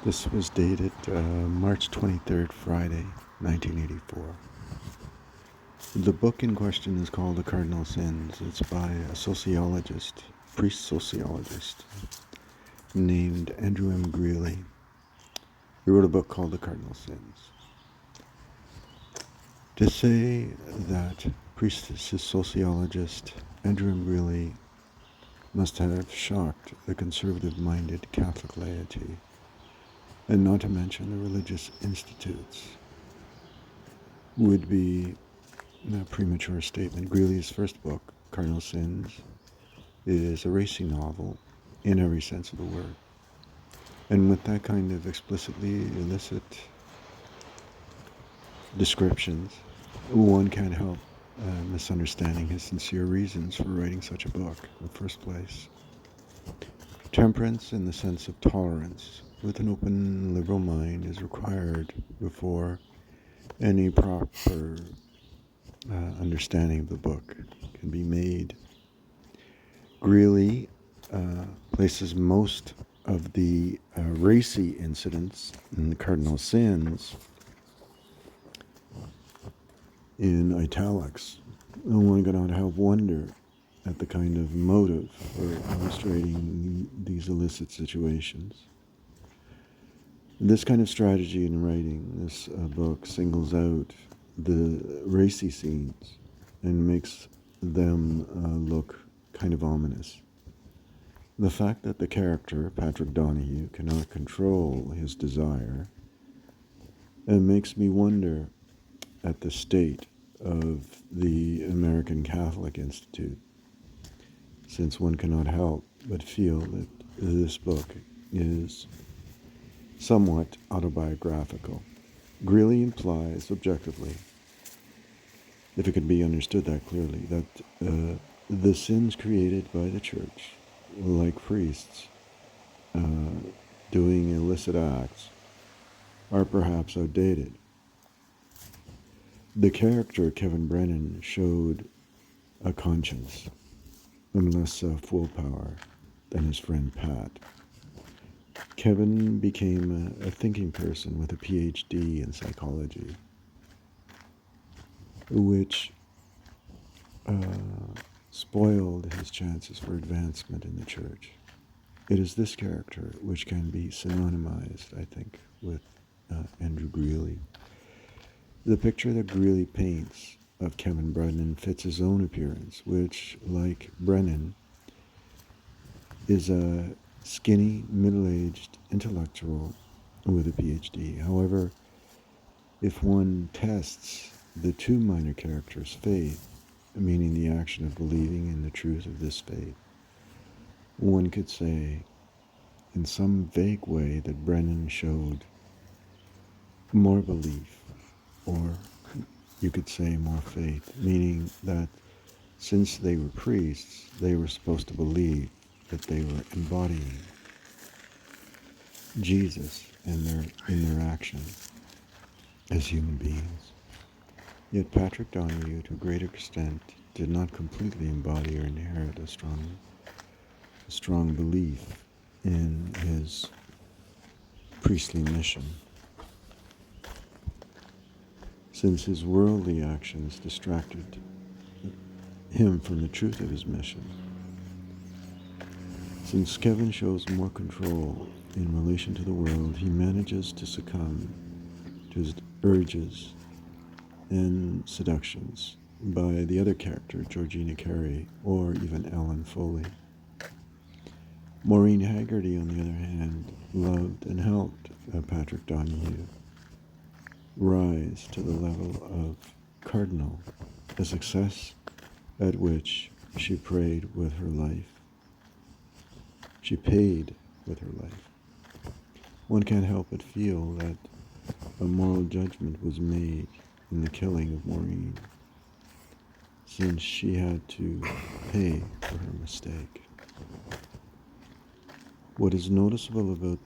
This was dated March 23rd, Friday, 1984. The book in question is called The Cardinal Sins. It's by a sociologist, priest sociologist, named Andrew Greeley. He wrote a book called The Cardinal Sins. To say that priest sociologist Andrew Greeley must have shocked the conservative-minded Catholic laity, and not to mention the religious institutes, would be a premature statement. Greeley's first book, Cardinal Sins, is a racing novel in every sense of the word. And with that kind of explicitly illicit descriptions, one can't help misunderstanding his sincere reasons for writing such a book in the first place. Temperance in the sense of tolerance with an open liberal mind is required before any proper understanding of the book can be made. Greeley places most of the racy incidents in the Cardinal Sins in italics. And one cannot help wonder at the kind of motive for illustrating these illicit situations. This kind of strategy in writing this book singles out the racy scenes and makes them look kind of ominous. The fact that the character, Patrick Donahue, cannot control his desire makes me wonder at the state of the American Catholic Institute, since one cannot help but feel that this book is somewhat autobiographical. Greeley implies, objectively, if it can be understood that clearly, that the sins created by the church, like priests doing illicit acts, are perhaps outdated. The character Kevin Brennan showed a conscience and less full power than his friend Pat. Kevin became a thinking person with a PhD in psychology, which spoiled his chances for advancement in the church. It is this character which can be synonymized, I think, with Andrew Greeley. The picture that Greeley paints of Kevin Brennan fits his own appearance, which, like Brennan, is a skinny, middle-aged intellectual with a PhD. However, if one tests the two minor characters' faith, meaning the action of believing in the truth of this faith, one could say, in some vague way, that Brennan showed more belief, or you could say more faith, meaning that since they were priests, they were supposed to believe that they were embodying Jesus in their action as human beings. Yet Patrick Donahue, to a greater extent, did not completely embody or inherit a strong belief in his priestly mission, since his worldly actions distracted him from the truth of his mission. Since Kevin shows more control in relation to the world, he manages to succumb to his urges and seductions by the other character, Georgina Carey, or even Ellen Foley. Maureen Haggerty, on the other hand, loved and helped Patrick Donahue rise to the level of cardinal, a success at which she prayed with her life. She paid with her life. One can't help but feel that a moral judgment was made in the killing of Maureen, since she had to pay for her mistake. What is noticeable about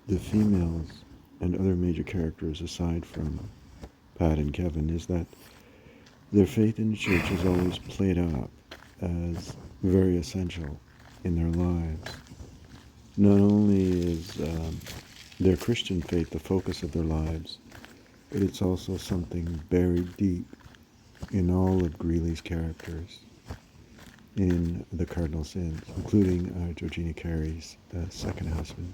the females and other major characters aside from Pat and Kevin is that their faith in the church is always played up as very essential in their lives. Not only is their Christian faith the focus of their lives, but it's also something buried deep in all of Greeley's characters in the Cardinal Sins, including Georgina Carey's second husband.